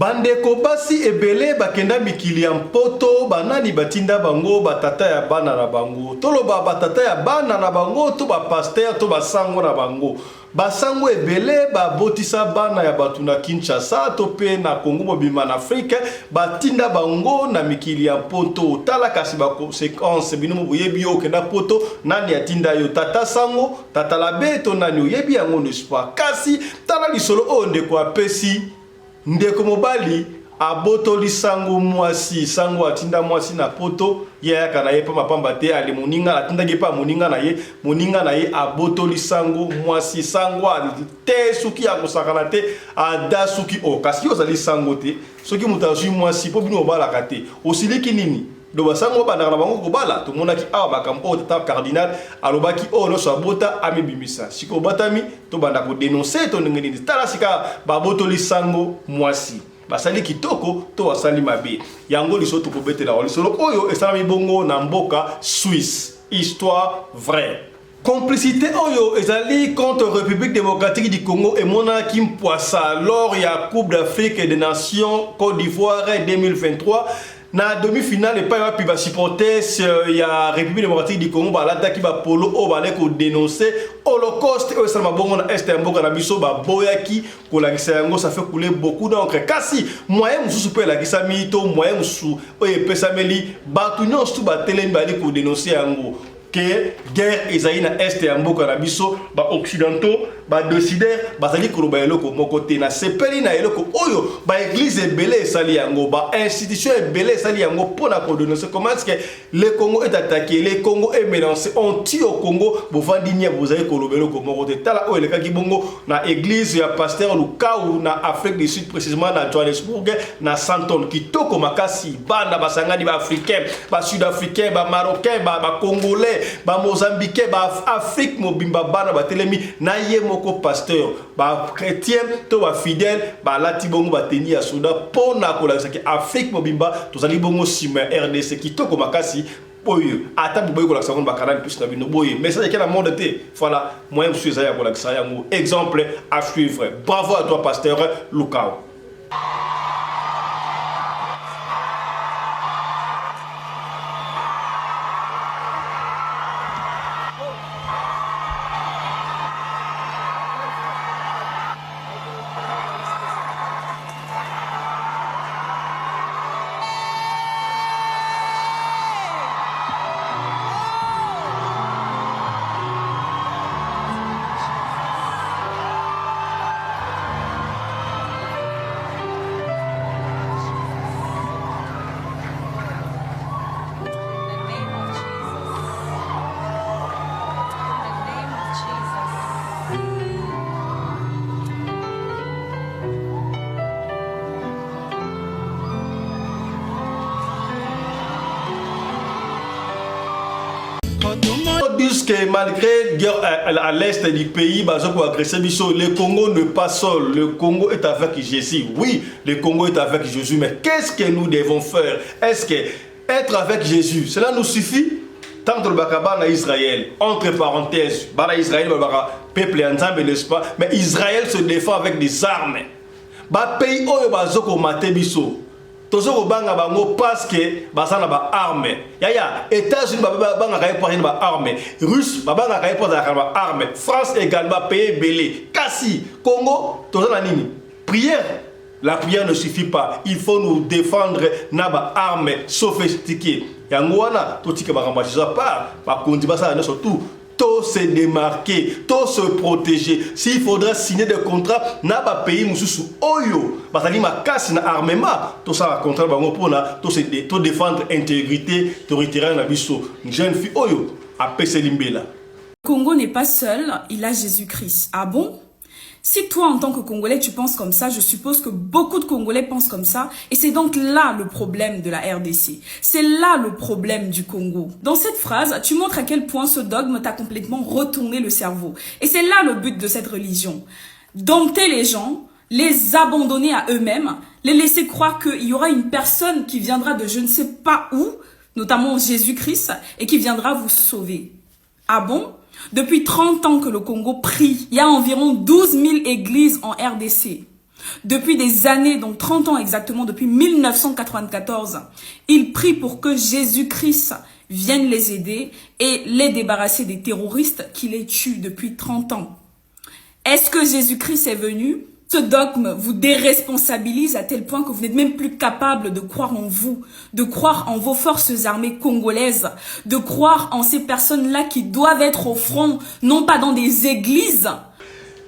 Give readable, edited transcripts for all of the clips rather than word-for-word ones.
Bandeko basi ebele bakenda mikili ya mpoto banani batinda bango batata ya bana na bango toloba batata ya bana na bango to ba pasteur to basango na bango basango ebele babotisa bana ya batu na Kinshasa to pe na Congo mobima na Afrique batinda bango na mikili ya mpoto tala kasi ba conséquence binomo boyebi yo kenda poto nani atinda yo tata sango tata labe to nani oyebi yango nespa kasi tala lisolo o ndeko apesi ndeko mobali abotoli sango mwasi sango atinda mwasi na poto ya kana ye pa mapamba te ali moninga atinda ge pa moninga na ye abotoli sango mwasi sango te suki ya kosakana te ada suki o kasi ozali sango te soki mutazu mwasi po bino obala kate osiliki nini do basango ba na bango kobala to monaki awa makambo o tata cardinal alobaki o no so bota amibimisa siko batami to banda ko dénoncer to ngeni tala sika ba botoli sango mwasi basali kitoko to wasali mabe yango liso to kobetela lisolo oyo esalami bongo na mboka Suisse histoire vraie. Complicité oyo ezali contre République démocratique du Congo et Mona Kim Poissa lors ya Coupe d'Afrique des Nations Côte d'Ivoire 2023 na demi-finale et pas puis va supporter ya République démocratique du Congo ba l'attaque ba polo o ba le ko dénoncer Holocauste au sama bongo na est mboka na biso ba boyaki ko la kisango ça fait couler beaucoup d'encre kasi moyen mususu pe la kisami to moyen musu o epesameli ba tu nyonso ba telemi ba li ko dénoncer yango que guerre ezali na est ya mboka na biso ba occidentaux ba décider bazali koloba eloko moko te na sepeli na eloko oyo ba église ebele esali yango ba institution ebele esali yango pona ko dénoncer comment est-ce que le Congo est attaqué, le Congo est mélangé on tue au Congo bofandi nia bozali koloba eloko moko te tala oyo lekaki bongo na église ya pasteur Lukau na Afrique du Sud précisément na Johannesburg na Santon kitoko makasi bana basangani ba africain ba sud-africain ba marocain ba congolais ba mozambique ba Afrique mobimba bana ba telemi na ye moko pasteur ba chrétien to ba fidèle ba lati bongo ba teni ya soda pona ko la Afrique mobimba tozali bongo sima RDC kitoko makasi boyo ata boyo ko la seconde ba kanani plus na bino boyo message ke na monde te voilà moi je suis ya ko la yango exemple à suivre bravo à toi pasteur Lukau. Disent que malgré guerre à l'est du pays, le Congo n'est pas seul. Le Congo est avec Jésus. Oui, le Congo est avec Jésus. Mais qu'est-ce que nous devons faire? Est-ce que être avec Jésus, cela nous suffit? Tant de Bakaba na Israël, entre parenthèses, Bala Israël, peuple ensemble, n'est-ce pas? Mais Israël se défend avec des armes. Ba pays oyo bazoko matebiso. Tozo banga bango parce que basana ba arme ya États-Unis banga kay pour ba arme Russe banga kay pour ba arme France également pays belé kasi Congo tozo na nini prière. La prière ne suffit pas, il faut nous défendre na ba arme sophistiquée yango wana totika ba rambachiza pas ba kondi basana surtout to se démarquer, to se protéger. S'il faudra signer des contrats, na ba pays mususu oyo, bazali makasi na armement, to sa contrat bango pona, to défendre intégrité territoriale na biso. Jeune fille oyo a pese limbela. Le Congo n'est pas seul, il a Jésus-Christ. Ah bon? Si toi, en tant que Congolais, tu penses comme ça, je suppose que beaucoup de Congolais pensent comme ça. Et c'est donc là le problème de la RDC. C'est là le problème du Congo. Dans cette phrase, tu montres à quel point ce dogme t'a complètement retourné le cerveau. Et c'est là le but de cette religion. Dompter les gens, les abandonner à eux-mêmes, les laisser croire qu'il y aura une personne qui viendra de je ne sais pas où, notamment Jésus-Christ, et qui viendra vous sauver. Ah bon? Depuis 30 ans que le Congo prie, il y a environ 12 000 églises en RDC. Depuis des années, donc 30 ans exactement, depuis 1994, ils prient pour que Jésus-Christ vienne les aider et les débarrasser des terroristes qui les tuent depuis 30 ans. Est-ce que Jésus-Christ est venu? Ce dogme vous déresponsabilise à tel point que vous n'êtes même plus capable de croire en vous, de croire en vos forces armées congolaises, de croire en ces personnes-là qui doivent être au front, non pas dans des églises.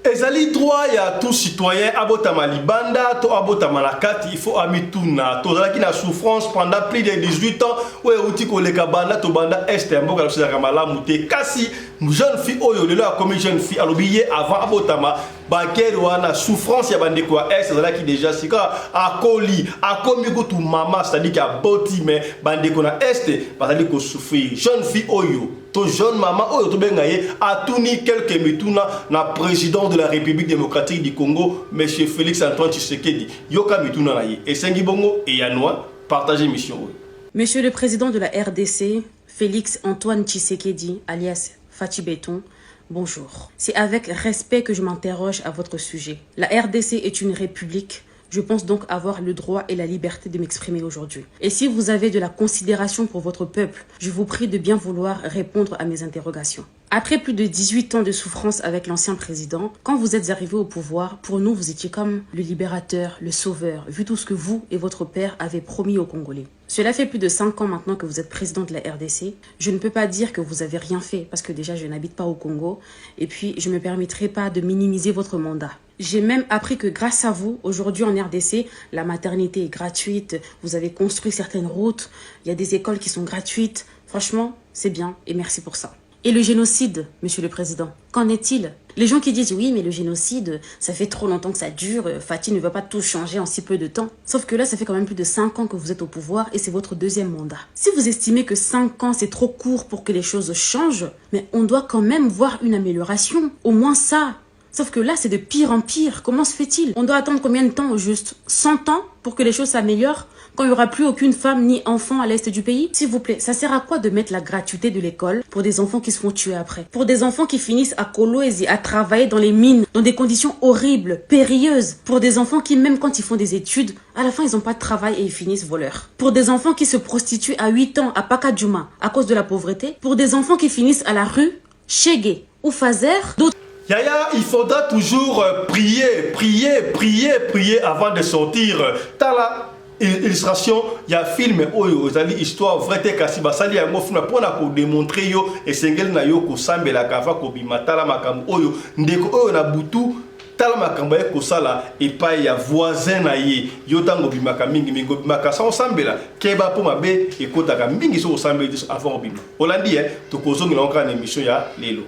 Ezali droit ya tout citoyen abotama libanda to abotama na kati il faut amituna to zalaki na souffrance pendant plus de 18 ans ouais uti ko leka banda to banda est mboka la ka malamu te kasi jeune fille oyo lelo a comme jeune fille alobiye avant abotama bakeri wana souffrance ya bande ko est zalaki déjà sika akoli akomi ko tu mama c'est-à-dire ka boti mais bande ko na est bazali ko souffrir jeune fille oyo to jeune maman oyo to bengaye atuni quelques mituna na président de la République démocratique du Congo, M. Félix Antoine Tshisekedi. Yoka mituna na ye. Et Sengi Bongo et Yanoa, partagez mission. Monsieur le président de la RDC, Félix Antoine Tshisekedi, alias Fachi Béton, bonjour. C'est avec respect que je m'interroge à votre sujet. La RDC est une république. Je pense donc avoir le droit et la liberté de m'exprimer aujourd'hui. Et si vous avez de la considération pour votre peuple, je vous prie de bien vouloir répondre à mes interrogations. Après plus de 18 ans de souffrance avec l'ancien président, quand vous êtes arrivé au pouvoir, pour nous, vous étiez comme le libérateur, le sauveur, vu tout ce que vous et votre père avez promis aux Congolais. Cela fait plus de 5 ans maintenant que vous êtes président de la RDC. Je ne peux pas dire que vous avez rien fait, parce que déjà, je n'habite pas au Congo. Et puis, je ne me permettrai pas de minimiser votre mandat. J'ai même appris que grâce à vous, aujourd'hui en RDC, la maternité est gratuite, vous avez construit certaines routes, il y a des écoles qui sont gratuites. Franchement, c'est bien et merci pour ça. Et le génocide, monsieur le président, qu'en est-il? Les gens qui disent oui, mais le génocide, ça fait trop longtemps que ça dure, Fatih ne va pas tout changer en si peu de temps. Sauf que là, ça fait quand même plus de 5 ans que vous êtes au pouvoir et c'est votre deuxième mandat. Si vous estimez que 5 ans, c'est trop court pour que les choses changent, mais on doit quand même voir une amélioration. Au moins ça. Sauf que là, c'est de pire en pire. Comment se fait-il? On doit attendre combien de temps au juste? 100 ans pour que les choses s'améliorent? Quand il n'y aura plus aucune femme ni enfant à l'est du pays? S'il vous plaît, ça sert à quoi de mettre la gratuité de l'école pour des enfants qui se font tuer après? Pour des enfants qui finissent à Kolwezi, à travailler dans les mines, dans des conditions horribles, périlleuses. Pour des enfants qui, même quand ils font des études, à la fin, ils n'ont pas de travail et ils finissent voleurs. Pour des enfants qui se prostituent à 8 ans à Pakadjouma à cause de la pauvreté. Pour des enfants qui finissent à la rue, Chégué ou Fazer, d'autres. Yaya, il faudra toujours prier avant de sortir. Tala illustration, il y a film oyo ezali histoire vraie te kasi basali yango funa pona ko démontrer yo esengeli na yo ko sambela kafa ko bimatala makambo oyo ndeko oyo na butu tala makambo e ko sala epai ya voisin na ye yo tango bimaka mingi mingo bimaka sa sambela keba po mabe ekotaka mingi so sambela avant bima olandi to kozongi na okana émission ya lelo.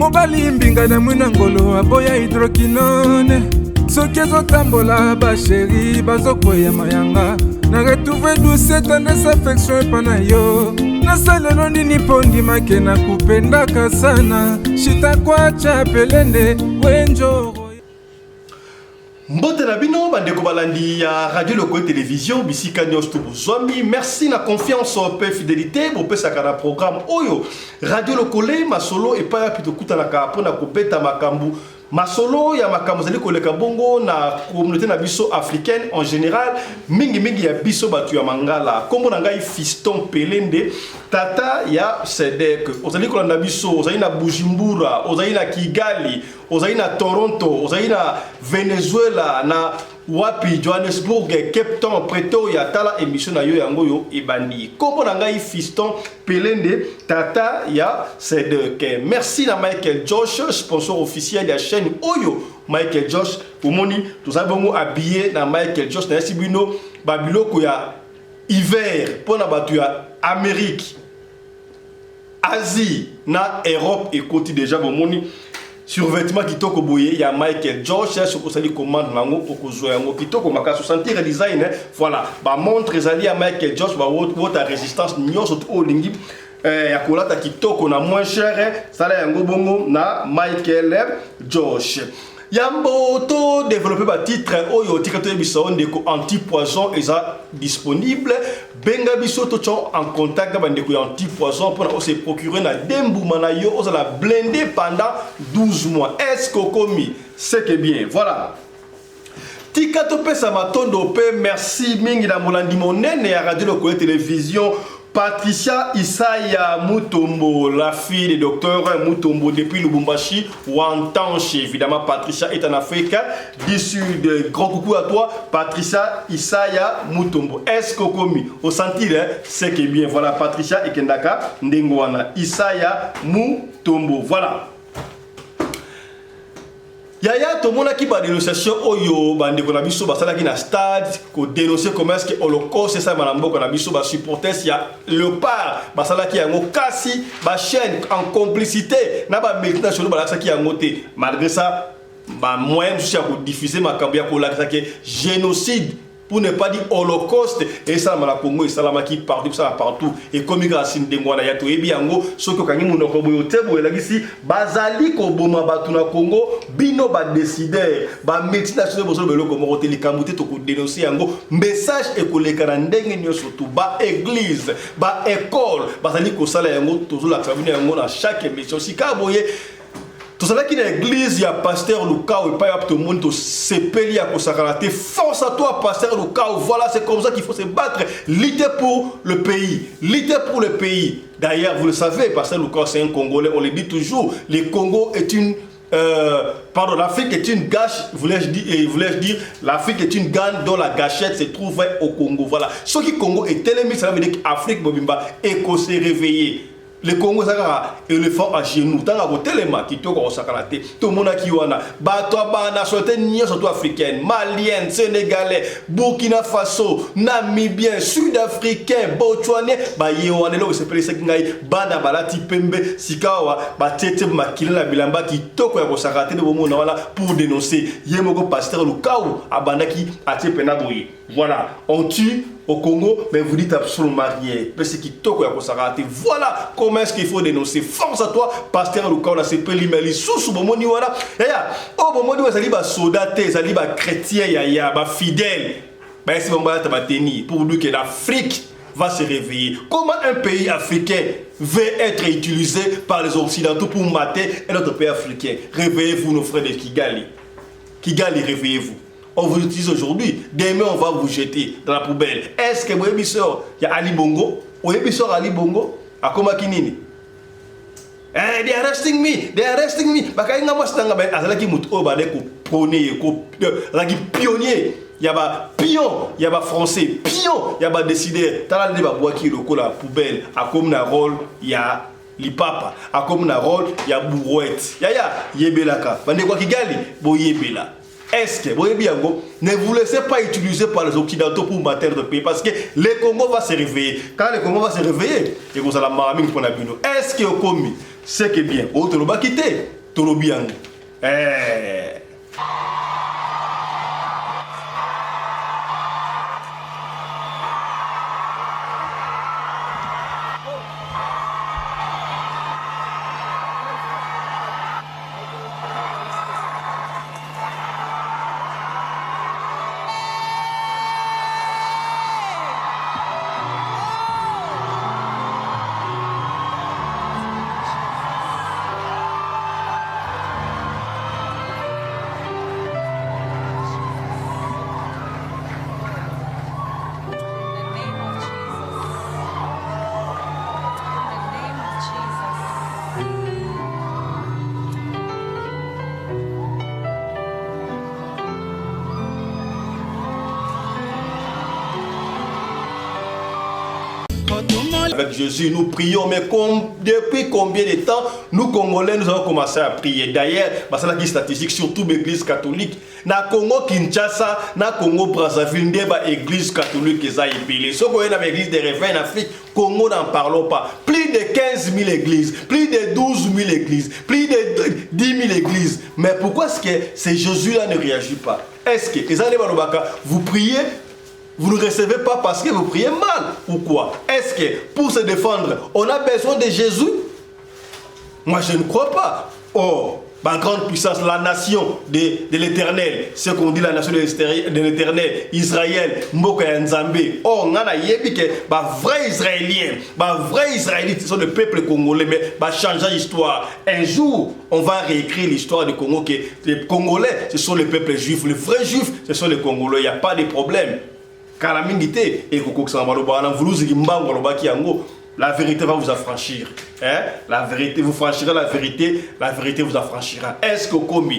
mobali mbinga na mwina ngolo aboya hydroquinone soki ezotambola basheri bazokoya mayanga na retrouve douce tendresse affection epa na yo nasalelo nini mpo ndimake na kupendaka sana shitakwacha pelende wenjoro. Mbote na bino bandeko balandi ya Radio Loko Télévision bisika nyos to bozwami merci na confiance pe fidélité bo pesa kana programme oyo Radio Lokole masolo et pa pito kutana ka pona ko beta makambu masolo ya makambo zali koleka bongo na communauté na biso africaine en général mingi ya biso batu ya mangala kombo na ngai Fiston Pelende tata ya Sedek ozali kolanda biso ozali na Bujumbura ozali na Kigali ozali na Toronto ozali na Venezuela na wapi Johannesburg Cape Town Pretoria tala émission na yo yango yo ebandi kombo na ngai Fiston Pelende tata ya Sedek. Merci na Michael Josh sponsor officiel de la chaîne Oyo Michael Josh omoni tous abongo habillé na Michael Josh na sibino babiloko ya hiver pona batu ya Amérique Asie na Europe et côté déjà bomoni survêtement kitoko boye il y a Michael Josh sur ko sali commande nango ko zo yango kitoko maka sentir design voilà ba montre ezali ya Michael Josh ba wota résistance nyonso to olingi ya kolata kitoko na moins cher sala yango bongo na Michael Josh Yambo to développer ba titre oyo tikato biso ndeko anti-poison eza disponible benga biso to en contact ba ndeko anti-poison pour se procurer na dembu manayo oza la blender pendant 12 mois est-ce que komi c'est que bien voilà tikato pesa matondo pe merci mingi na molandi monene ya radio lokola télévision Patricia Isaya Mutombo, la fille du docteur Mutombo depuis Lubumbashi, Wantanche. Évidemment, Patricia est en Afrique du Sud. Grand coucou à toi, Patricia Isaya Mutombo. Est-ce que komi au sentir, c'est que bien. Voilà, Patricia Ekendaka Ndengwana Isaya Mutombo. Voilà. Yaya to mona ki ba dénonciation oyo bande ko na biso ba sala ki na stade ko dénoncer comment est-ce que holocauste ça manambo ko na biso ba supporters ya Léopard ba sala ki yango kasi ba chaîne en complicité na ba militation ba la ki yango te malgré ça ba moyen juste ko diffuser makambo ya ko la ki génocide pour ne pas dire holocauste et ça mala Congo et ça la qui partout ça partout et comme grâce ndengwana ya to ebi yango soko kangi munoko boyo tebo elagisi bazali ko boma batu na Congo bino ba décider ba multinational bozo belo ko morote likamute to ko dénoncer yango message et ko lekana ndenge nyo surtout ba église ba école bazali ko sala yango toujours la travailler yango na chaque émission sika boye tout ça là qui est l'église, il y a pasteur Lukao et pas tout le monde se peli à Kosakalate. Force à toi, pasteur Lukao. Voilà, c'est comme ça qu'il faut se battre. Lutter pour le pays. Lutter pour le pays. D'ailleurs, vous le savez, pasteur Lukao, c'est un Congolais. On le dit toujours. Le Congo est une. Pardon, l'Afrique est une gâche. Voulais-je dire, l'Afrique est une gagne dont la gâchette se trouve au Congo. Voilà. Ce qui Congo est tellement, ça veut dire qu'Afrique, Bobimba, éco s'est réveillé. Le Congo ça éléphant à genoux tant à côté les mains qui te ko sakalate tout le monde qui wana bato ba nationalité nyonso surtout africaine malienne sénégalais burkina faso namibien sud-africain botswanais ba yewane lo se pele ngai bana balati pembe sikawa ba tete makila na bilamba qui to ko ya ko sakalate de bomona wala pour dénoncer yemoko pasteur Lukao abandaki atie pena boye voilà on tue au Congo, mais vous dites absolument rien. Parce que toko ya kosarate. Voilà comment est-ce qu'il faut dénoncer. Force à toi, pasteur Lukao na sepe limeli sous bomoni wala. Yaya, oh bomoni wa zali ba soldate, zali ba chrétien yaya, ba fidèle. Ba esi bomba ta bateni pour dire que l'Afrique va se réveiller. Comment un pays africain veut être utilisé par les occidentaux pour mater un autre pays africain? Réveillez-vous nos frères de Kigali. Kigali, réveillez-vous. On vous utilise aujourd'hui, demain on va vous jeter dans la poubelle. Est-ce que vous avez il y a Ali Bongo? Vous avez Ali Bongo? À comment kinini? They are arresting me, they are arresting me. Bakainga mastanga ba azalaki mutu o ba de ko prôner ko laki pionnier. Il y a ba pion, il y a ba français pion, il y a ba décider. Tala de ba boaki loko la poubelle. A comme na rôle, il y a Lipapa. A comme na rôle, il y a Bourouette. Yaya yebelaka. Bande kwa Kigali, bo yebela. Est-ce que vous ne vous laissez pas utiliser par les occidentaux pour mater de pays parce que le Congo va se réveiller. Quand le Congo va se réveiller, et vous allez marrer pour la bino. Est-ce que vous commis c'est que bien, vous te l'avez quitté, tout le bien. Otuma Avec Jésus, nous prions, mais depuis combien de temps nous Congolais nous avons commencé à prier? D'ailleurs, c'est la statistique, surtout l'église catholique. Na Congo Kinshasa, na Congo Brazzaville, il y a une église catholique qui a été. Ce qu'on a dans l'église des réveils en Afrique, Congo n'en parlons pas. Plus de 15 000 églises, plus de 12 000 églises, plus de 10 000 églises. Mais pourquoi est-ce que ces Jésus-là ne réagit pas? Est-ce que vous priez? Vous ne recevez pas parce que vous priez mal ou quoi? Est-ce que pour se défendre, on a besoin de Jésus? Moi, je ne crois pas. Oh, ma grande puissance, la nation de l'Éternel, ce qu'on dit la nation de l'Éternel, Israël, Mboka Nzambe. Oh, on a yebi que vrai Israélien, vrai Israélite, ce sont le peuple congolais, mais changer l'histoire. Un jour, on va réécrire l'histoire du Congo, que les Congolais, ce sont les peuples juifs, les vrais juifs, ce sont les Congolais, il n'y a pas de problème. La vérité va vous affranchir. Hein? La vérité, vous franchirez la vérité vous affranchira. Est-ce que comme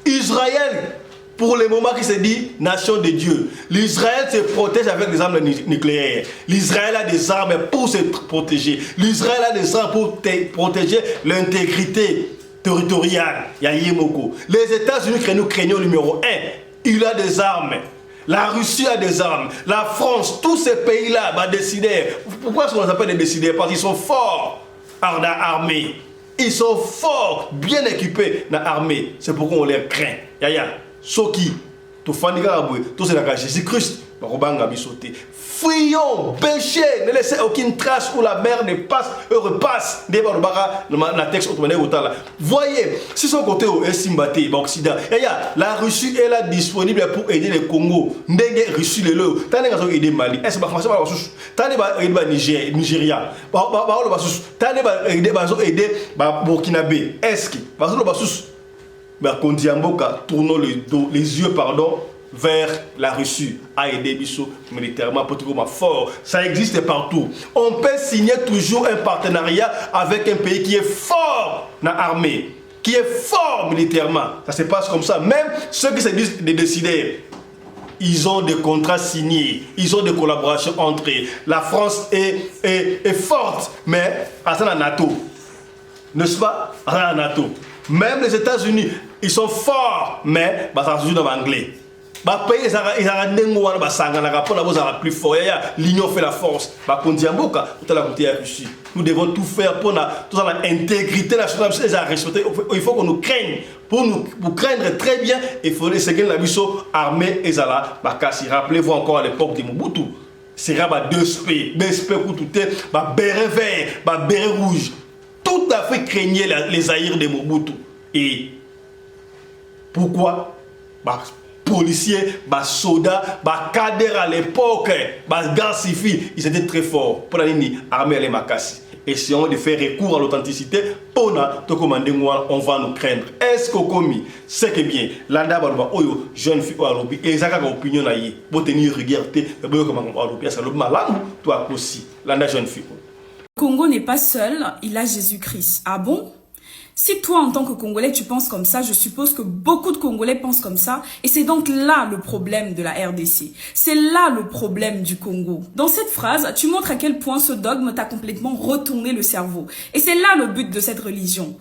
Israël, pour le moment qui se dit nation de Dieu, l'Israël se protège avec des armes nucléaires. L'Israël a des armes pour se protéger. L'Israël a des armes pour protéger l'intégrité territoriale. Les États-Unis que nous craignons numéro 1, il a des armes. La Russie a des armes, la France, tous ces pays-là, décider. Pourquoi est-ce qu'on les appelle des décideurs? Parce qu'ils sont forts dans l'armée. Ils sont forts, bien équipés dans l'armée. C'est pourquoi on les craint. Yaya, Soki, tout c'est la Jésus-Christ. Fuyons, péché, ne laissez aucune trace où la mer ne passe et repasse. Voyez, si son côté est Simbaté, l'Occident, la Russie est là disponible pour aider le Congo. Ndenge Russie le lot, t'as aider Mali. Est-ce que français va t'as aider Nigeria, t'as aider Burkinabé. Est-ce que tournons les yeux, pardon, vers la Russie, à aider Bissot militairement, politiquement fort. Ça existe partout. On peut signer toujours un partenariat avec un pays qui est fort dans l'armée, qui est fort militairement. Ça se passe comme ça. Même ceux qui se disent des décideurs, ils ont des contrats signés, ils ont des collaborations entre eux. La France est forte, mais à la NATO. N'est-ce pas? À la NATO. Même les États-Unis, ils sont forts, mais ça se joue dans l'anglais. Plus fort. L'union fait la force. Nous devons tout faire pour l'intégrité nationale. Il faut qu'on nous craigne. Pour nous craindre très bien, il faut laisser la mission armée et Zala. Rappelez-vous encore à l'époque de Mobutu. C'est deux spé, béret vert, béret rouge. Toute l'Afrique craignait les aïrs de Mobutu. Et pourquoi? Policiers, soldats, cadres à l'époque, gars civils, ils étaient très forts. Pour l'armée et les makassi. Essayons de faire recours à l'authenticité pour nous commander, on va nous craindre. Est-ce que commis, c'est que bien, l'anda oyo jeune fille alobi, et ça a opinion naïe, pour tenir rigueur, comment alobi, ça le malade, toi aussi, l'anda jeune fille. Congo n'est pas seul, il a Jésus-Christ. Ah bon? Si toi, en tant que Congolais, tu penses comme ça, je suppose que beaucoup de Congolais pensent comme ça. Et c'est donc là le problème de la RDC. C'est là le problème du Congo. Dans cette phrase, tu montres à quel point ce dogme t'a complètement retourné le cerveau. Et c'est là le but de cette religion.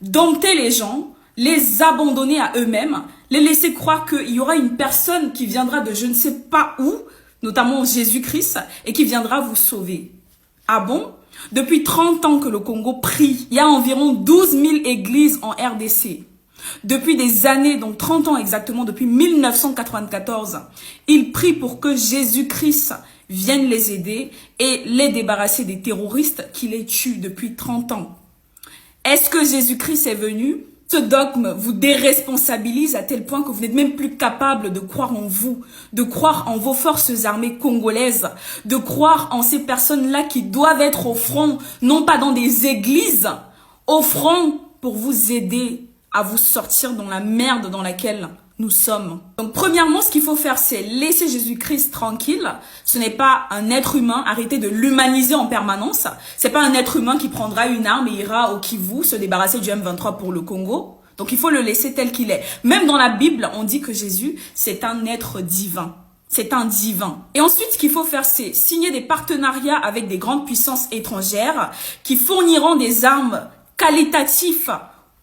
Dompter les gens, les abandonner à eux-mêmes, les laisser croire qu'il y aura une personne qui viendra de je ne sais pas où, notamment Jésus-Christ, et qui viendra vous sauver. Ah bon? Depuis 30 ans que le Congo prie, il y a environ 12 000 églises en RDC. Depuis des années, donc 30 ans exactement, depuis 1994, ils prient pour que Jésus-Christ vienne les aider et les débarrasser des terroristes qui les tuent depuis 30 ans. Est-ce que Jésus-Christ est venu? Ce dogme vous déresponsabilise à tel point que vous n'êtes même plus capable de croire en vous, de croire en vos forces armées congolaises, de croire en ces personnes-là qui doivent être au front, non pas dans des églises, au front pour vous aider à vous sortir dans la merde dans laquelle nous sommes. Donc premièrement, ce qu'il faut faire, c'est laisser Jésus-Christ tranquille. Ce n'est pas un être humain, arrêtez de l'humaniser en permanence. C'est pas un être humain qui prendra une arme et ira au Kivu se débarrasser du M23 pour le Congo. Donc il faut le laisser tel qu'il est. Même dans la Bible, on dit que Jésus, c'est un être divin. C'est un divin. Et ensuite, ce qu'il faut faire, c'est signer des partenariats avec des grandes puissances étrangères qui fourniront des armes qualitatives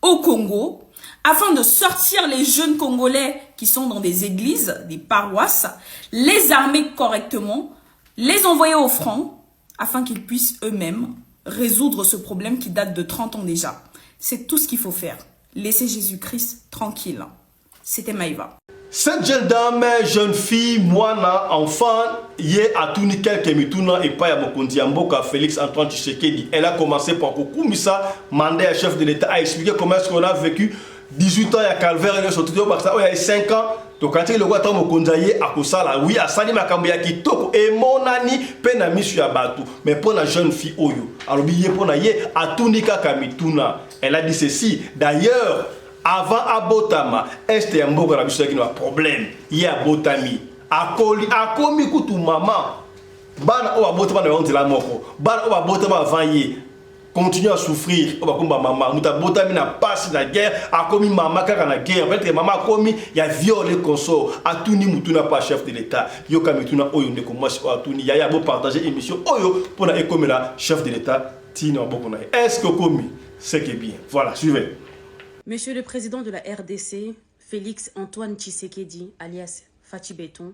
au Congo afin de sortir les jeunes Congolais qui sont dans des églises, des paroisses, les armer correctement, les envoyer au front afin qu'ils puissent eux-mêmes résoudre ce problème qui date de 30 ans déjà. C'est tout ce qu'il faut faire. Laissez Jésus-Christ tranquille. C'était Maïva. Cette jeune dame, jeune fille, moana, enfant, hier a tourné quelques mituna et pas à Mokondi Amboka, Félix Antoine Tshisekedi. Elle a commencé par Kokumisa, mandé à chef de l'État, à expliquer comment est-ce qu'on a vécu 18 ans à Calvaire, il y a 5 ans. Donc quand il le voit dans Mokondaye à Kosala, oui, à Sani Makambia qui toko et mon ani pena misu ya batu. Mais pour la jeune fille Oyo, alors billet pour na ye a tunika kamituna. Elle a dit ceci. D'ailleurs, avant Abotama, est un beau qui a un problème. Il y a Botami. A komi kutu maman. Ban o Abotama na la moko. Ban o Abotama avant ye. Continue à souffrir. On va comme maman. Muta Botami na passe la guerre. A komi maman kaka na guerre. En fait, maman a komi il y a violé consort. A tuni mutuna pas chef de l'État. Yo kamituna oyo ne commence à tuni. Ya beau partager émission oyo pour na ekomi la chef de l'État. Tino bokona. Est-ce que komi c'est que bien. Voilà, suivez. Monsieur le Président de la RDC, Félix Antoine Tshisekedi, alias Fachi Béton,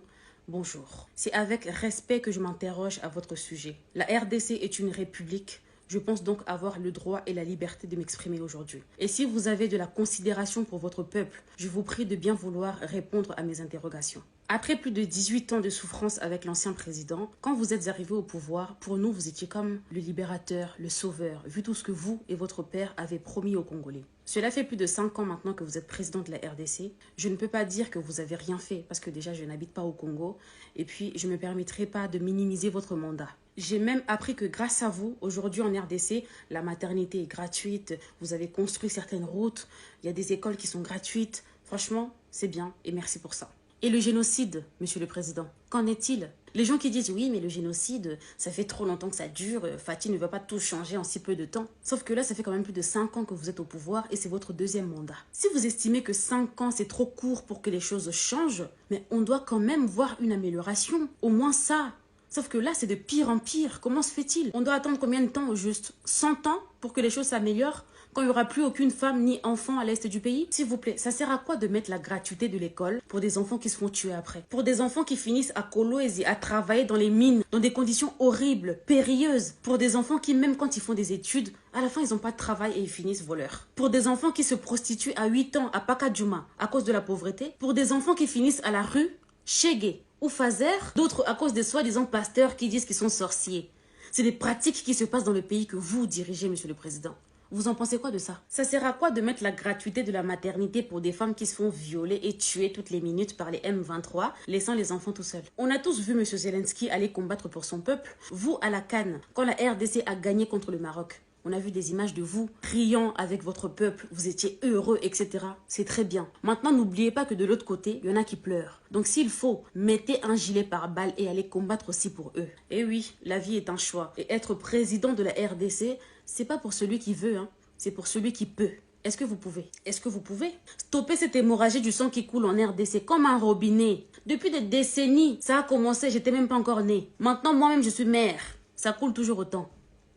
bonjour. C'est avec respect que je m'interroge à votre sujet. La RDC est une république. Je pense donc avoir le droit et la liberté de m'exprimer aujourd'hui. Et si vous avez de la considération pour votre peuple, je vous prie de bien vouloir répondre à mes interrogations. Après plus de 18 ans de souffrance avec l'ancien président, quand vous êtes arrivé au pouvoir, pour nous, vous étiez comme le libérateur, le sauveur, vu tout ce que vous et votre père avez promis aux Congolais. Cela fait plus de 5 ans maintenant que vous êtes président de la RDC. Je ne peux pas dire que vous avez rien fait, parce que déjà, je n'habite pas au Congo. Et puis, je ne me permettrai pas de minimiser votre mandat. J'ai même appris que grâce à vous, aujourd'hui en RDC, la maternité est gratuite, vous avez construit certaines routes, il y a des écoles qui sont gratuites. Franchement, c'est bien et merci pour ça. Et le génocide, monsieur le président, qu'en est-il? Les gens qui disent oui, mais le génocide, ça fait trop longtemps que ça dure, Fatih ne va pas tout changer en si peu de temps. Sauf que là, ça fait quand même plus de 5 ans que vous êtes au pouvoir et c'est votre deuxième mandat. Si vous estimez que 5 ans, c'est trop court pour que les choses changent, mais on doit quand même voir une amélioration, au moins ça. Sauf que là, c'est de pire en pire. Comment se fait-il? On doit attendre combien de temps au juste? 100 ans pour que les choses s'améliorent? Quand il n'y aura plus aucune femme ni enfant à l'est du pays? S'il vous plaît, ça sert à quoi de mettre la gratuité de l'école pour des enfants qui se font tuer après? Pour des enfants qui finissent à Kolwezi, à travailler dans les mines, dans des conditions horribles, périlleuses. Pour des enfants qui, même quand ils font des études, à la fin, ils n'ont pas de travail et ils finissent voleurs. Pour des enfants qui se prostituent à 8 ans à Pakadjouma à cause de la pauvreté. Pour des enfants qui finissent à la rue, Chégué ou Fazer, d'autres à cause des soi-disant pasteurs qui disent qu'ils sont sorciers. C'est des pratiques qui se passent dans le pays que vous dirigez, monsieur le président. Vous en pensez quoi de ça? Ça sert à quoi de mettre la gratuité de la maternité pour des femmes qui se font violer et tuer toutes les minutes par les M23, laissant les enfants tout seuls? On a tous vu M. Zelensky aller combattre pour son peuple. Vous, à la CAN, quand la RDC a gagné contre le Maroc, on a vu des images de vous riant avec votre peuple, vous étiez heureux, etc. C'est très bien. Maintenant, n'oubliez pas que de l'autre côté, il y en a qui pleurent. Donc s'il faut, mettez un gilet pare-balles et allez combattre aussi pour eux. Et oui, la vie est un choix. Et être président de la RDC, c'est pas pour celui qui veut, hein. C'est pour celui qui peut. Est-ce que vous pouvez? Est-ce que vous pouvez stopper cette hémorragie du sang qui coule en RDC comme un robinet? Depuis des décennies, ça a commencé, j'étais même pas encore née. Maintenant, moi-même, je suis mère. Ça coule toujours autant.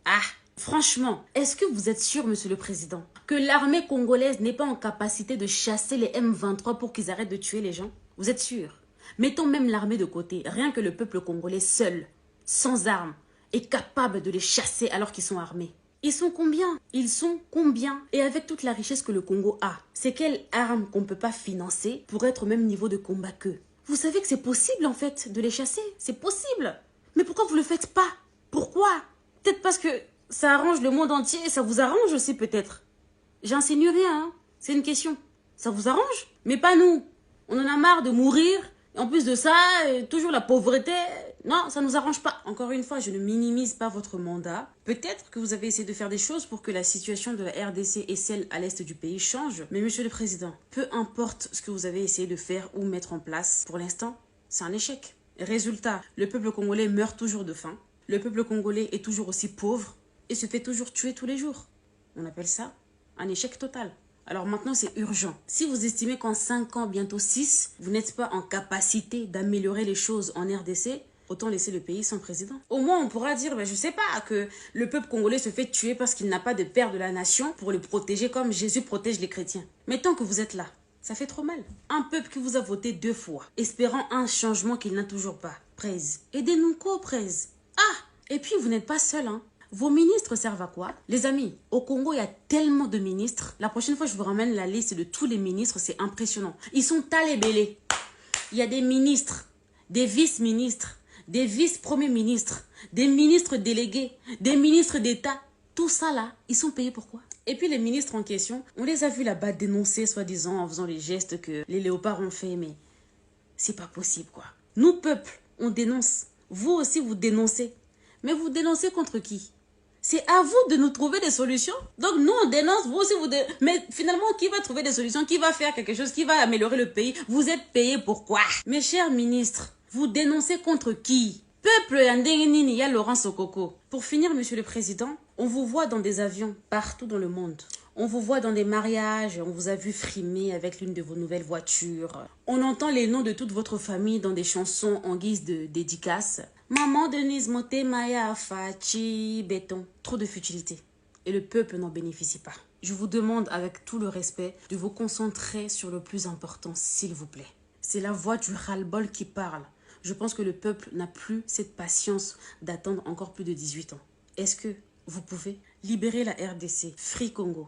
Ah! Franchement, est-ce que vous êtes sûr, monsieur le président, que l'armée congolaise n'est pas en capacité de chasser les M23 pour qu'ils arrêtent de tuer les gens? Vous êtes sûr? Mettons même l'armée de côté, rien que le peuple congolais seul, sans armes, est capable de les chasser alors qu'ils sont armés. Ils sont combien? Ils sont combien? Et avec toute la richesse que le Congo a, c'est quelle arme qu'on ne peut pas financer pour être au même niveau de combat qu'eux? Vous savez que c'est possible en fait de les chasser? C'est possible. Mais pourquoi vous ne le faites pas? Pourquoi? Peut-être parce que ça arrange le monde entier et ça vous arrange aussi peut-être. J'insinue rien, hein. C'est une question. Ça vous arrange? Mais pas nous. On en a marre de mourir. Et en plus de ça, toujours la pauvreté. Non, ça nous arrange pas. Encore une fois, je ne minimise pas votre mandat. Peut-être que vous avez essayé de faire des choses pour que la situation de la RDC et celle à l'est du pays change. Mais monsieur le président, peu importe ce que vous avez essayé de faire ou mettre en place, pour l'instant, c'est un échec. Résultat, le peuple congolais meurt toujours de faim. Le peuple congolais est toujours aussi pauvre et se fait toujours tuer tous les jours. On appelle ça un échec total. Alors maintenant, c'est urgent. Si vous estimez qu'en 5 ans, bientôt 6, vous n'êtes pas en capacité d'améliorer les choses en RDC, autant laisser le pays sans président. Au moins, on pourra dire, je sais pas, que le peuple congolais se fait tuer parce qu'il n'a pas de père de la nation pour le protéger comme Jésus protège les chrétiens. Mais tant que vous êtes là, ça fait trop mal. Un peuple qui vous a voté 2 fois, espérant un changement qu'il n'a toujours pas. Prez, aidez-nous quoi, Prez? Ah, et puis vous n'êtes pas seul, hein. Vos ministres servent à quoi? Les amis, au Congo, il y a tellement de ministres. La prochaine fois, je vous ramène la liste de tous les ministres, c'est impressionnant. Ils sont talébélés. Il y a des ministres, des vice-ministres, des vice-premiers ministres, des ministres délégués, des ministres d'État. Tout ça là, ils sont payés pour quoi? Et puis les ministres en question, on les a vus là-bas dénoncer, soi-disant, en faisant les gestes que les léopards ont fait, mais c'est pas possible, quoi. Nous, peuple, on dénonce. Vous aussi, vous dénoncez. Mais vous dénoncez contre qui? C'est à vous de nous trouver des solutions. Donc nous, on dénonce, vous aussi, vous dénoncez. Mais finalement, qui va trouver des solutions? Qui va faire quelque chose? Qui va améliorer le pays? Vous êtes payés pour quoi? Mes chers ministres, vous dénoncez contre qui? Peuple Yandengini, ya Laurent Sokoko. Pour finir, monsieur le président, on vous voit dans des avions partout dans le monde. On vous voit dans des mariages, on vous a vu frimer avec l'une de vos nouvelles voitures. On entend les noms de toute votre famille dans des chansons en guise de dédicace. Maman Denise Moté Maya Fachi Béton. Trop de futilité. Et le peuple n'en bénéficie pas. Je vous demande avec tout le respect de vous concentrer sur le plus important, s'il vous plaît. C'est la voix du ras-le-bol qui parle. Je pense que le peuple n'a plus cette patience d'attendre encore plus de 18 ans. Est-ce que vous pouvez libérer la RDC? Free Congo.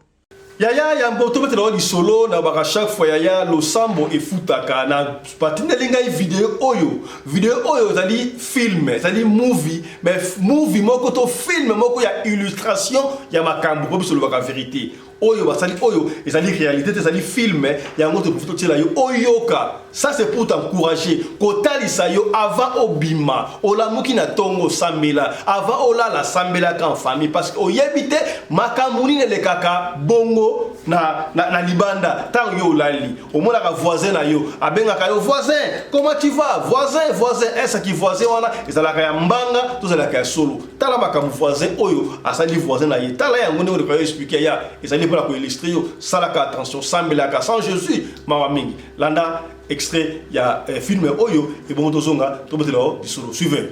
Yaya ya mboto metelo di solo na baka chaque fois yaya lo sambo e futaka na patinga linga video oyo zali film zali movie mais movie moko to film moko ya illustration ya makambo ko biso lo baka vérité oyo basali oyo ezali réalité ezali film ya ngoto kufuto tela yo oyoka. Ça c'est pour t'encourager kotalisa yo avant obima olamuki na tongo sambela avant olala sambela en famille parce que oyebite makambo ni le kaka bongo na libanda tant yo lali au moins la voisin na yo abengaka yo voisin comment tu vas voisin est-ce qui voisin wana ezalaka ya mbanga to ezalaka ya solo tala makambo voisin oyo asali voisin na ye tala ya ngone ko expliquer ya ezali pour la illustrer yo salaka attention sambela ka sans Jésus mawa mingi landa extrait il y a film oyo et bon tozonga to betelo di solo suivez.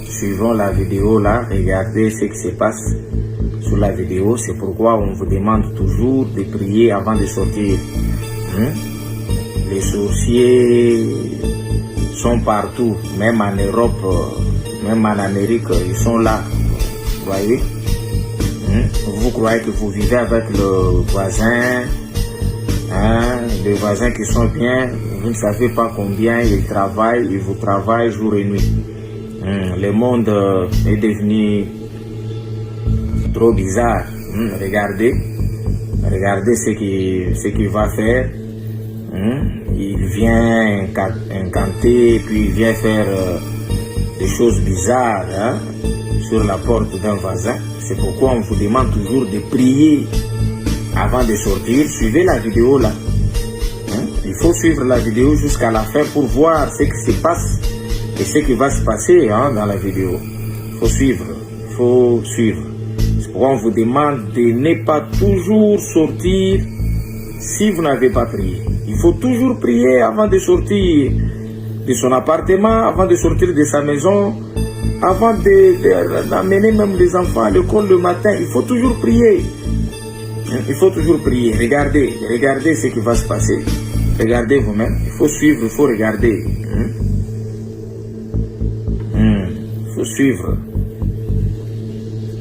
Suivons la vidéo là, regardez ce qui se passe sur la vidéo. C'est pourquoi on vous demande toujours de prier avant de sortir. Les sorciers sont partout, même en Europe, même en Amérique, ils sont là. Vous voyez? Vous croyez que vous vivez avec le voisin, les voisins qui sont bien, vous ne savez pas combien ils travaillent, ils vous travaillent jour et nuit. Le monde est devenu trop bizarre. Regardez ce qu'il va faire. Il vient incanter, puis il vient faire des choses bizarres sur la porte d'un voisin. C'est pourquoi on vous demande toujours de prier avant de sortir. Suivez la vidéo là. Il faut suivre la vidéo jusqu'à la fin pour voir ce qui se passe et ce qui va se passer dans la vidéo. Il faut suivre. C'est pourquoi on vous demande de ne pas toujours sortir si vous n'avez pas prié. Il faut toujours prier avant de sortir de son appartement, avant de sortir de sa maison, avant d'amener même les enfants à l'école le matin. Il faut toujours prier. Il faut toujours prier. Regardez ce qui va se passer. Regardez vous-même. Il faut suivre, il faut regarder. Il faut suivre.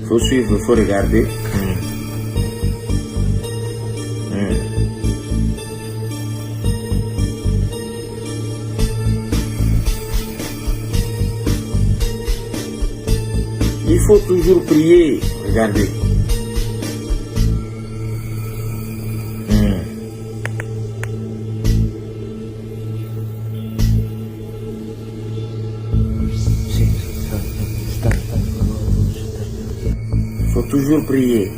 Il faut suivre, il faut regarder. Il faut toujours prier. Regardez. Il faut toujours prier.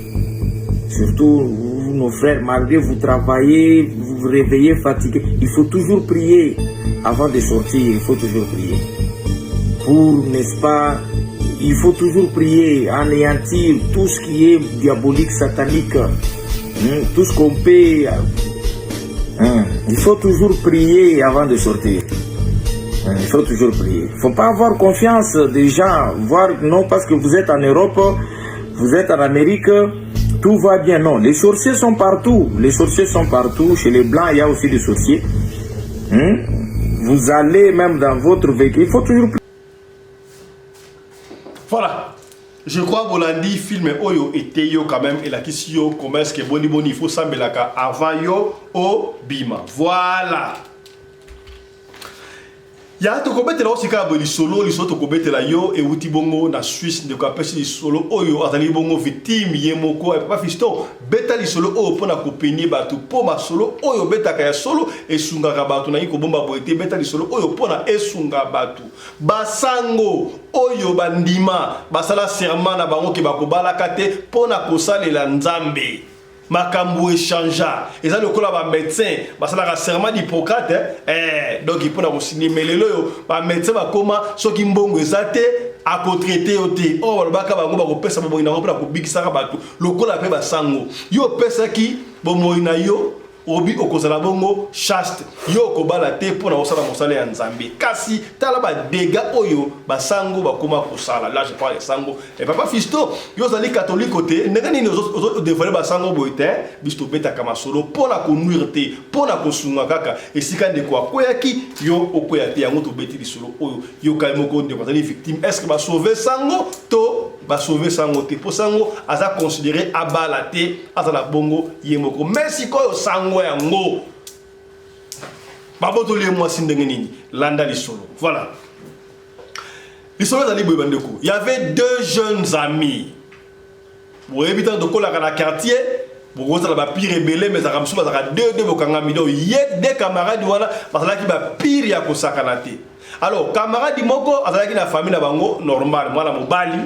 Surtout vous, nos frères, malgré vous travaillez, vous vous réveillez fatigué. Il faut toujours prier avant de sortir. Il faut toujours prier. Pour, n'est-ce pas, il faut toujours prier, anéantir tout ce qui est diabolique, satanique, tout ce qu'on peut. Il faut toujours prier avant de sortir. Il faut toujours prier. Il ne faut pas avoir confiance des gens, voir non parce que vous êtes en Europe, vous êtes en Amérique, tout va bien. Non, les sorciers sont partout. Les sorciers sont partout. Chez les Blancs, il y a aussi des sorciers. Vous allez même dans votre véhicule. Il faut toujours prier. Voilà. Je crois que Bolandi film Oyo était yo quand même et la question comment est-ce que boni il faut sambelaka avant yo au bima. Voilà. Ya to kobetela osika bo lisolo to kobetela yo e wuti bongo na Suisse de kapesi lisolo oyo azali bongo victime yemoko e papa fiston beta lisolo oyo pona kopeni batu po masolo oyo beta kaya solo esungaka batu na yiko bomba boete beta lisolo oyo pona esunga batu basango oyo bandima basala serment na bango ke bakobala kate pona kosalela nzambe makambo échangea et ça le kola ba médecin basala ka serment d'Hippocrate donc il peut na signer mais lelo ba médecin ba koma soki mbongo ezate a traiter oté oh ba ka bango ba ko pesa bo ina ko na ko bikisa ka batu le kola pe ba sango yo pesa ki bo moina yo obi okozala bongo chaste yo kobala te pona osala mosala ya nzambe kasi tala ba dégâts oyo basango bakoma kosala là je parle de sango et papa fisto yo zali catholique te ndenge ni ozo dévoiler basango boite bisto beta kama solo pona ko nuire te pona ko sunga kaka esika ndeko akoyaki yo okoya te yango to beti lisolo oyo yo kalmo ko ndeko zali victime est-ce que ba sauver sango to ba sauver sango te po sango aza considéré abala te azala bongo yemoko merci ko sango yango baboto le moi sindenge nini landa lisolo voilà lisolo zali boye bandeko il y avait deux jeunes amis bo habitant de kola na quartier bo gozala ba pire rebelle mais za kamsuba za deux bokanga mido yek des camarades wana basala ki ba pire ya kosakana te. Alors camarade moko azalaki na famille na bango normal mwana mobali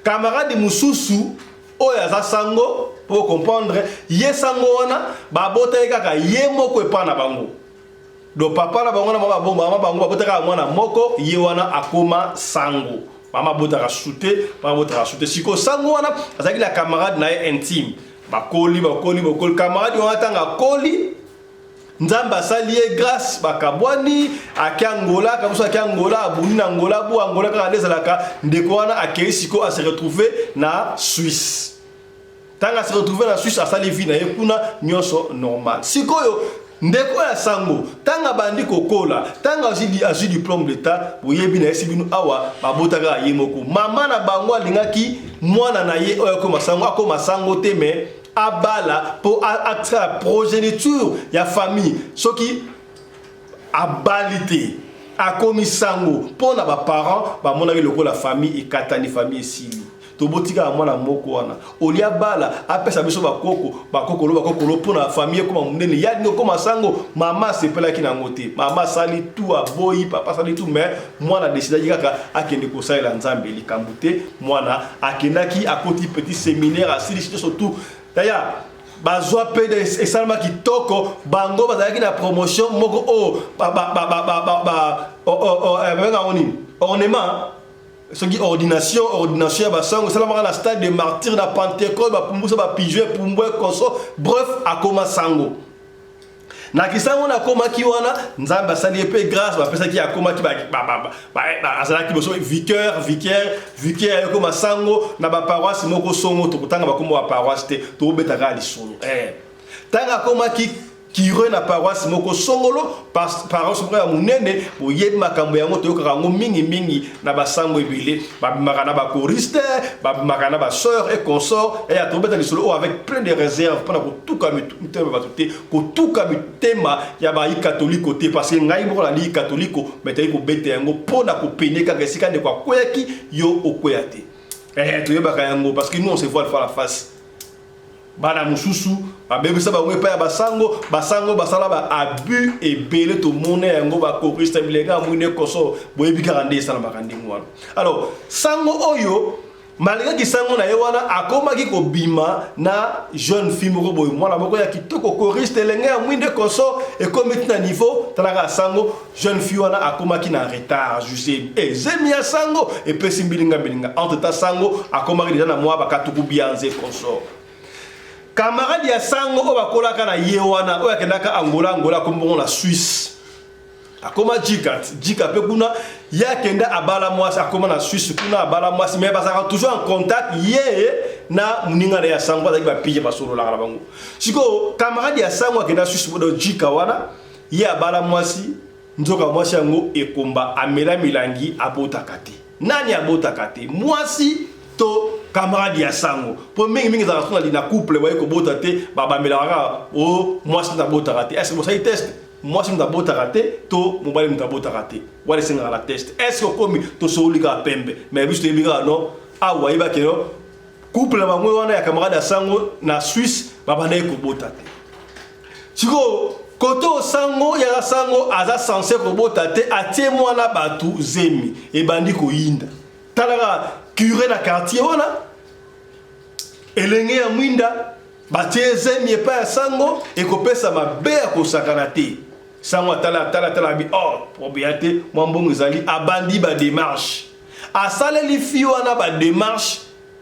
camarade mususu oya za sango pour comprendre ye sango wana ba bota kaka ye moko epa na bango do papa na bango na mama bango ba bota kaka mwana moko ye wana akoma sango mama bota ka shooter siko sango wana azalaki na camarade na ye intime ba koli camarade wana tanga koli nzamba salie grâce bakabwani akangola kabuso akangola abuni na ngola bu angola ka lezalaka ndeko wana akeisiko a se retrouver na Suisse tanga se retrouver na Suisse asali vie na yekuna nyonso normal sikoyo ndeko ya sango tanga bandi kokola tanga azi diplôme d'état boyebi na esibinu awa babotaka yemoko mama na bango alingaki mwana na ye oyo akoma sango te mais abala pour attirer la progéniture ya famille soki abalité a commis sango pour na ba parents ba monaki lokola famille ekatani famille esili to botika mwana moko wana olia bala apesa biso bakoko lo pour na famille comme munene ya ngo comme sango mama sepela ki na ngote mama sali tout aboyi papa sali tout mais mwana décida kaka akende ko salela nzambe likambute mwana akendaki akoti petit séminaire asili surtout d'ailleurs bazwa pe de esalama kitoko bango bazalaki na promotion moko ornement soki ordination basango esalamaka na stade de martyr na Pentecôte bapumbusa bapijue pumbwe koso bref akoma sango na kisango na komaki wana nzambe asali pe grâce bapesaki akomaki azalaki boso vicaire yokoma sango na baparoisse moko songo tokutanga bakombo baparoisse te tobetaka lisolo tanga akomaki kire na paroisse moko songolo paroisse moko ya munene boyebi makambo yango toyokaka yango mingi na basango ebele babimaka na bakoriste babimaka na basœur et consort et atobeta lisolo avec plein de réserves mpona kotuka mitema bato te kotuka mitema ya bayi katoliko te parce que ngai moko nali katoliko mais tayi kobeta yango mpona kopene kaka esika ndeko akweyaki yo okweya te toyebaka yango parce que nous on se voit la face bana mususu babebisa bango epai ya basango basala ba abus ebele to mona yango bakoriste bilenga mwine koso boyebi kaka nde esalamaka ndenge wana alors sango oyo malgré ki sango na ye wana akomaki kobima na jeune fille moko boye mwana moko ya kitoko choriste elenge ya mwinde koso ekomiti na niveau talaka sango jeune fille wana akomaki na retard juste zemi ya sango epesi mbilinga entre temps sango akomaki déjà na mwa bakatuku bianze koso camarade ya sango o bakolaka na ye wana o yakendaka Angola kombongo na Suisse akoma jika pe kuna ya kenda abala mwasi akoma na Suisse kuna abala mwasi mais bazaka toujours en contact ye na muninga ya sango bazaki ba pije basolo la bango siko camarade ya sango akenda Suisse bodo jika wana ye abala mwasi nzoka mwasi yango ekomba amela milangi abotaka te nani abotaka te mwasi to camarade ya sango po mingi za rasuna li na couple waye ko bota te baba melaka o mwasi na botaka te est-ce que ça test moi si m'dabota raté to mobile m'dabota raté wale senga la test est-ce que comme to solika pembe mais biso ebiga non ah wa iba keno couple na bango wana ya camarade ya sango na Suisse baba na ko bota te siko koto sango ya sango aza censé ko bota te atie mwana batu zemi e bandi ko yinda talaka curé na quartier wana elenge ya mwinda batie zemi epa ya sango e kopesa mabe ya kosakana te sango tala bi oh probiate mwambongo ezali abandi ba démarche asaleli fi wana ba démarche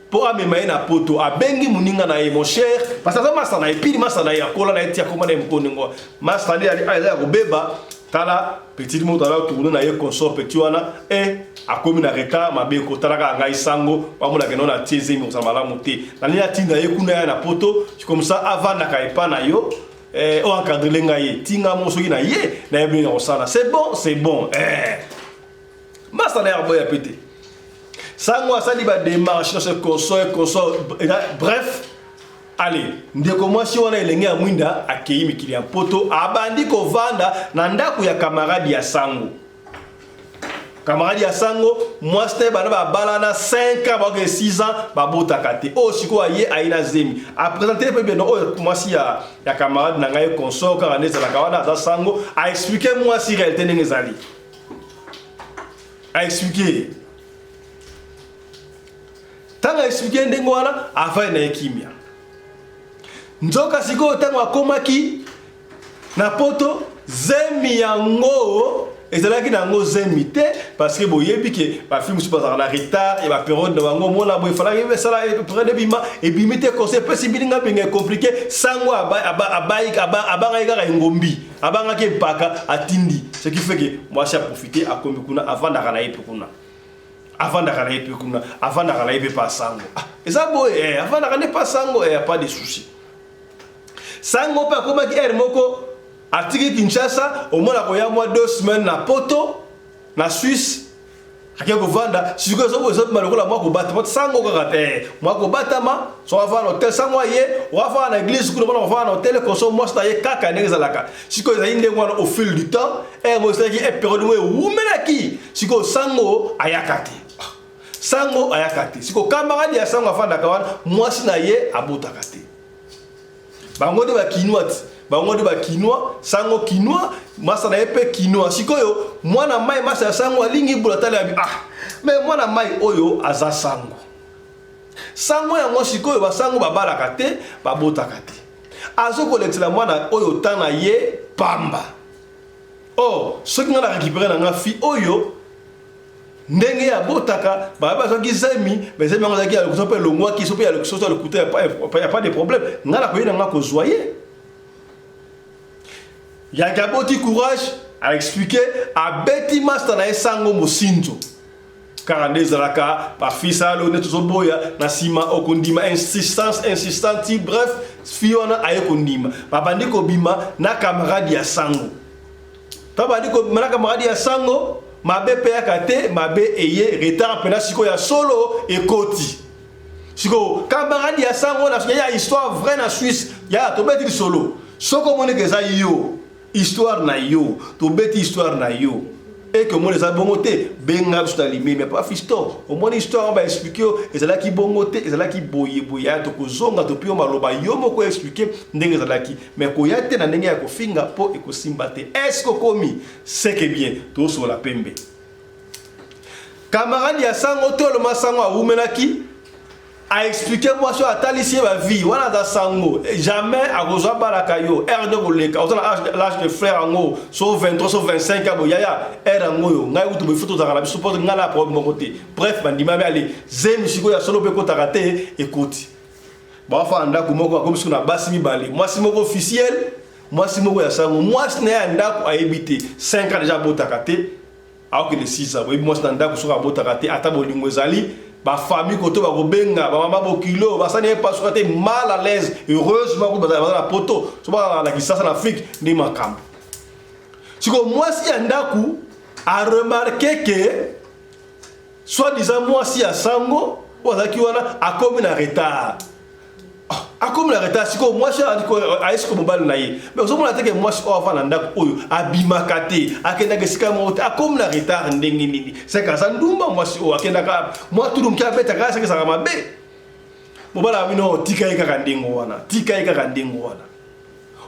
po amema ye na poto abengi muninga na ye mon cher parce que masa na epili masa na ya kola na etia komana mkonengo masa ali ya kobeba tala petit mot tala tourner na ye consort petit wana akomi na retard mabe ko talaka ngai sango pamona ke non atie zemi ko samala monter na ni atinda ye kuna ya na poto comme ça avant na ka epa na yo o encadrer ngai tinga mo soki na ye na yebi na osala c'est bon masa na ya boya pété sango asali ba démarche na ce consort bref allez ndeko mwasi wana elenge ya mwinda akei mikili ya poto abandi ko vanda na ndako ya camarade ya sango camarade ya sango mwasi bana ba balana 5 ans ba 6 ans ba botaka te o siko aye aina zemi a présenter pe bien o mwasi ya camarade na ngai consort ka neza la kawana za sango a expliquer mwasi réalité ngezali a expliquer tanga expliquer ndengo wana afa na ekimia nzoka siko tango akomaki na poto zemi yango ezalaki nango zemi te parce que boyebi ke ba film su bazala retard et ba période de bango mona boy fala ke sala prendre bima et bimite conseil peut sibilinga binga compliqué sango abanga ika ngombi abanga ke paka atindi ce qui fait que moi j'ai profité à kombi kuna avant d'akana yepe kuna avant d'akana yepe kuna avant d'akana yepe pas sango et ça boy avant d'akana pas sango et pas de souci sango pa komaki moko atiki Kinshasa au moins la mois 2 semaines na poto na Suisse akia ko vanda siko zo maloko la moi ko bata sango ka te moi ko bata ma so va na hôtel sango ye wa va na église ko na va na hôtel ko so moi sta ye kaka ndenge zalaka siko za inde ngwana au fil du temps mo sta ki période mo umenaki siko sango ayakati siko camarade ya sango afanda kawana moi sina ye abotaka te bango de ba kinwati bango de ba kinwa sango kinwa masa na epe kinwa sikoyo mwana mai masa ya sango alingi bulatale abi mais mwana mai oyo aza sango ya mo sikoyo ba sango babalaka te babotaka te azoko letela mwana oyo tana ye pamba soki nga na récupérer na nga fi oyo ndenge ya botaka ba soki zemi mais zemi ngozaki ya ko pe longwa ki so pe ya le so le couteau y a pas de problème nga la ko yena nga ko zoyer ya kaboti courage à expliquer à Betty Master na esango mosinzo karande zalaka ba fisa lo ne to boya na sima okundima insistance bref fiona aye kundima babandi ko bima na camarade ya sango tabandi ko na camarade ya sango mabe pe yakate mabe eye retard pena siko ya solo ekoti siko camarade ya sango na ya histoire vraie na Suisse ya to beti solo soko moneke za yo histoire na yo to beti histoire na yo et que moi les a bongoté benga sur la limite mais pas fiston au moins histoire on va expliquer et c'est là qui bongoté et c'est là qui boye to ko zonga to pio maloba yo moko expliquer ndenge za laki mais ko yate na ndenge ya ko finga po e ko simbate est-ce que komi c'est que bien to sur la pembe camarade ya sango to le masango a umenaki a expliqué moi sur atalisie ma vie wana da sango jamais a rejoint barakayo erde boleka on a l'âge de frère ango so 23 so 25 abo yaya era ngoyo ngai utu bifuto za kana support ngala problème mon côté bref bandima mais allez zemi siko ya solo pe ko takate écoute ba fa anda ko moko comme si na basi mi balé moi si moko officiel moi si moko ya sango moi si na anda ko a éviter 5 ans déjà botakate alors que les 6 ans moi si na anda ko so botakate ata bolingo ezali ba famille koto ba kobenga ba mama bokilo ba sani pas sur côté mal à l'aise heureusement ko ba la poto so ba la kisasa en Afrique ni makambo siko moi si andaku a remarqué que soi-disant moi si a sango ozaki wana a comme na retard a comme la retard siko moi si a est-ce que mobile na ye mais so mona teke moi si o fa na ndaku oyo abimakate akenda kesika mo a comme la retard ndenge nini c'est ka ndumba moi si o akenda ka moi tout mkia beta ka c'est que ça mabe mobala mino tika ika kandengo wana tika ika kandengo wana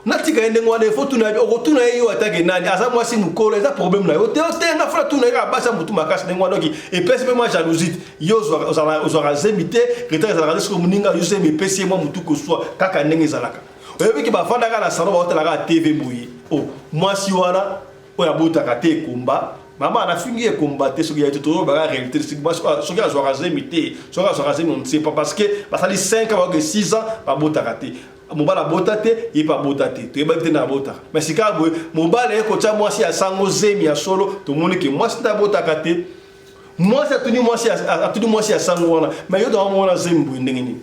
na tika ndengo wana faut tuna o tuna yo atake nani asa moi si mukolo eza problème na yo te nga fra tuna ka basa mutu makasi ndengo wana ki et pèse moi jalousie yo zo razemite retard za radesko muninga yo se me pèse moi mutu ko soit kaka ndenge zalaka oyebi ki ba fanda ka na salon ba hotela ka TV boyi oh moi si wana o ya buta ka te komba mama na fingi e combattre ce qui a été tout ba réalité ce qui a zo razemite so ka zo razemite on ne sait pas parce que ba sali 5 ans ou 6 ans ba buta ka te mobala botate il pas botate tu eba na bota mais si ka boy mobala e ko cha moi si a sango zemi ya solo to moni que moi si ta botaka te moi si atuni moi si atuni moi si a sango wana mais yo do mo na zemi boy ndenge ni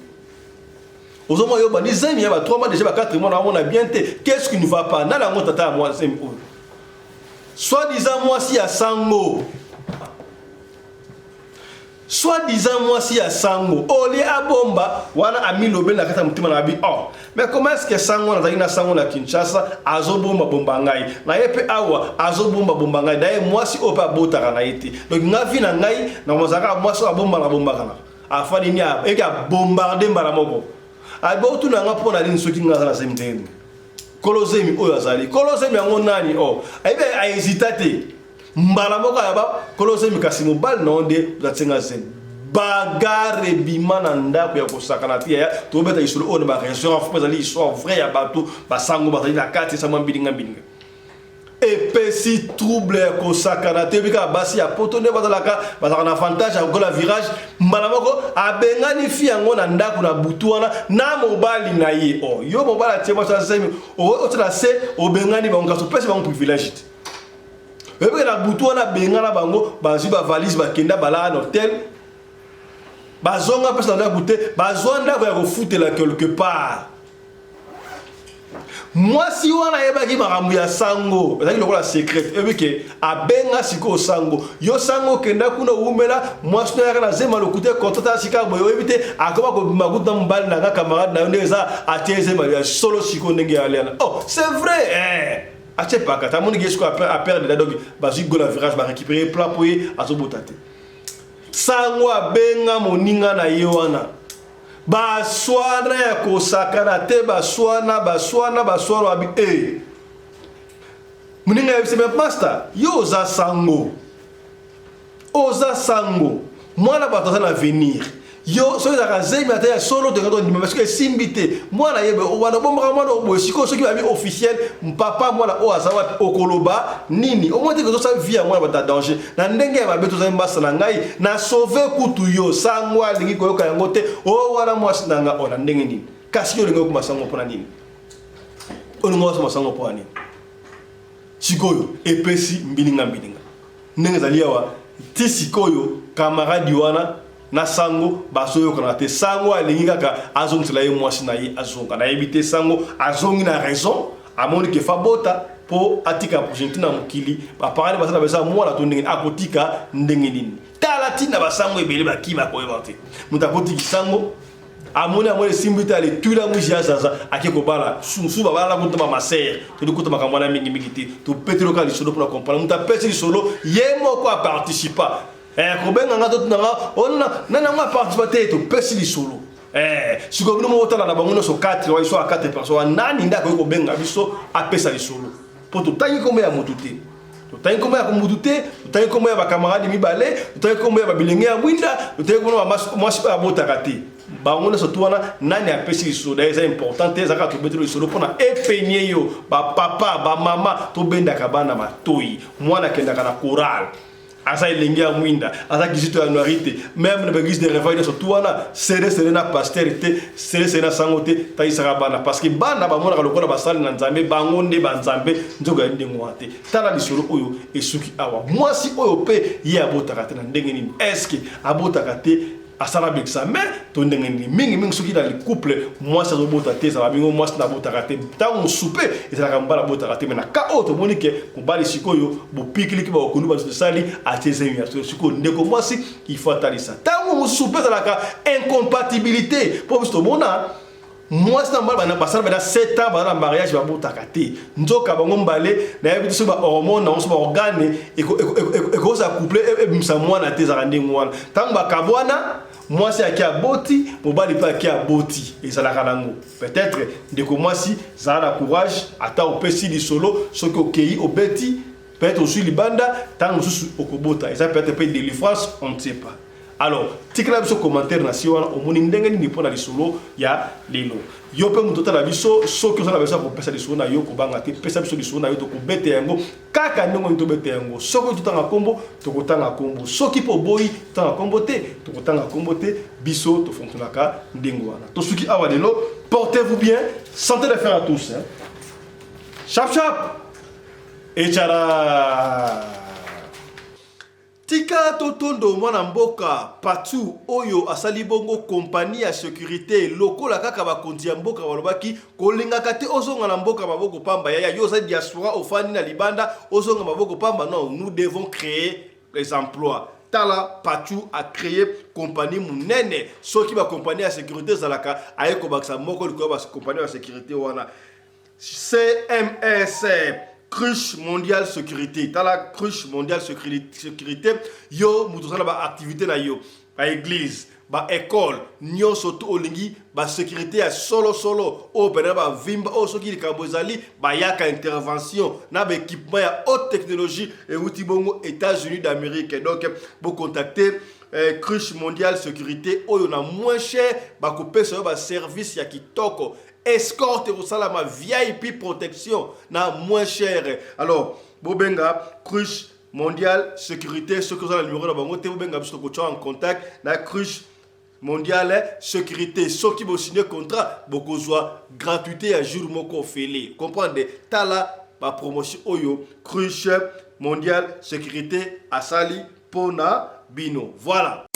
ozomo yo ba ni zemi ya ba 3 mois déjà ba 4 mois na on a bien te qu'est-ce qui ne va pas na la ngota ta moi zemi soi-disant moi si a sango soi-disant moi si a sango oli abomba wana amilobe na kata mutima na bi oh mais comment est-ce que sango na sango na Kinshasa azobomba bomba ngai na yepe awa azobomba bomba ngai d'ailleurs moi si opa botaka na yete donc ngavi na ngai na mozaka moi so abomba na bomba kana afani ni e ka bombarder mbala moko abo tu na ngapo na lini soki ngasa na semteni kolozemi oyo azali kolozemi yango nani oh aibe a hesitate mbala moko ya ba kolosemi kasi mobile na onde zatsenga zen bagare bimana ndako ya kosakana tia to beta isolo on ba restaurant faut bazali histoire vrai ya bato basango bazali na kati sa mambilinga bilinga et pesi trouble ya kosakana te bika basi ya poto ne bazalaka bazana avantage ya kola virage mbala moko abengani fi yango na ndako na butu wana na mobile na ye oh yo mobile atie sa semi o tla se obengani ba ngaso pesi ba privilege ebe la butu wana bengana bango bazi ba valise bakenda bala na hôtel bazonga pesa na goûter bazwanda ya kofutela quelque part moi si wana yeba ki makambu ya sango ezali lokola secret ebe ke abenga siko sango yo sango kenda kuna umela moi si na zema lokute kontata sika boyo ebite akoma ko maguta mbali na camarade na ndeza ateze ma solo siko ndenge ya lena oh c'est vrai a ce pas quand on dit à perdre la donc basi go la virage va récupérer plat pour azobotate sangwa benga moninga na yewana baswana ya kosakana te baswana abi moninga ya sema master yo za sango oza sango mwana bato na venir yo so za zemi ata solo de ngado parce que simbité mwana yebe wana bomba mwana obosiko soki ba mi officiel papa mwana o azawa okoloba nini o monte que ça via mwana ba danger na ndenge ba beto za mbasa na ngai na sauver kutu yo sangwa lingi ko yoka yango te o wana mwasi nanga ona ndenge nini kasi yo lingo ko masango pona nini o lingo so masango pona nini sikoyo epesi mbilinga ndenge zaliwa ti sikoyo camarade wana na sango basoyo kana te sango alingi kaka azongela ye mwasi na ye azonga na ebite sango azongi na raison amoni ke fabota po atika Argentina mukili ba parale basala besa mwana to ndenge akotika ndenge nini tala tina basango ebele bakima ko ebate mutakotiki sango amoni simbita le tula mujia zaza akeko bala susu bala ko ma maser to dikuta makamwana mingi te to petro kali solo pour comprendre mutapesi solo yemo ko participa kobenga ngato tunanga ona nana nga participer to pesi li solo siko bino mo tala na bango so 4 wa so 4 personnes nani ndako ko benga biso apesa li solo poto tangi kombe ya motute to tangi kombe ya komutute to tangi kombe ya ba camarade mibale to tangi kombe ya ba bilenge ya mwinda to tangi kombe ya mwasi ba bota kati bango na surtout wana nani apesi lisolo c'est important te zaka to betelo lisolo pona epenye yo ba papa ba mama to benda kabana matoyi mwana kenda kana choral asa elengi ya mwinda asa kizito ya noirité même na l'église de réveil surtout wana sere na pastorité sere na sangote taisaka bana parce que bana ba mona kalokola basali na nzambe bango nde ba nzambe nzoka ya ndenge wate tala lisolo oyo esuki awa mwasi oyo pe ye abotaka te na ndenge nini est-ce que abotaka te asala bekisa mais to ndenge nini mingi soki na le couple mwasi azobota te za bingo mwasi na botaka te tango soupe ezalaka mbala botaka te mais na ka oyo tomoni ke mobali sikoyo bopikiliki bakonu bato tosali atezemi ya sikoyo ndeko mwasi il faut atalisa tango soupe ezalaka incompatibilité po biso tomona mwasi na mbala basala bana 7 ans bana mariage babotaka te nzoka bango mbale na yebi so ba hormone na so ba organe ekoza couple ebimisa mwana te za ndenge wana tango bakabwana mwasi aki aboti mobali pa aki aboti ezalaka nango peut-être ndeko mwasi zala courage ata opesi lisolo soki okei obeti peut-être aussi libanda tango susu okobota eza peut-être pe délivrance on ne sait pas. Alors, tikala biso commentaire na si wana omoni ndenge ni pona lisolo ya lelo. Yo pe muto tala biso soki osala biso ko pesa lisolo na yo ko banga te pesa biso lisolo na yo to ko bete yango kaka ndongo to bete yango. Soki tutanga kombo to kotanga kombo. Soki po boyi tanga kombo te to kotanga kombo te biso to fontunaka ndenge wana. To suki awa lelo, portez-vous bien, santé de faire à tous hein. Chap chap. Et tchara. Tika totondo mwana mboka patu oyo asali bongo kompani ya sécurité lokola kaka bakonzi ya mboka balobaki kolingaka te ozonga na mboka maboko pamba ya yo za diaspora ofani na libanda ozonga maboko pamba non nous devons créer les emplois. Tala patu a créé compagnie munene soki ba compagnie ya sécurité zalaka ayeko baksa moko likoba ba compagnie ya sécurité wana CMS Cruche mondiale sécurité. Dans la cruche mondiale sécurité, yo moutoussala ba activité na yo, ba église, ba école, nyo soto olingi, ba sécurité à solo o pena ba vimba o soki likabozali, ba yaka intervention, na ba équipement ya haute technologie et outil bongo États-Unis d'Amérique. Donc, vous contacter cruche mondiale sécurité, oyo na moins cher, ba couper sur ba service ya kitoko. Escorte au salama VIP protection na moins cher. Alors, Bobenga, cruche mondiale sécurité, ce que vous avez le numéro de bango, Bobenga, vous êtes en contact, la cruche mondiale sécurité, ceux qui vont signer contrat, beaucoup soit gratuité à jour moko félé. Comprenez? Tala, ma promotion oyo, cruche mondiale sécurité, Asali, Pona, Bino. Voilà.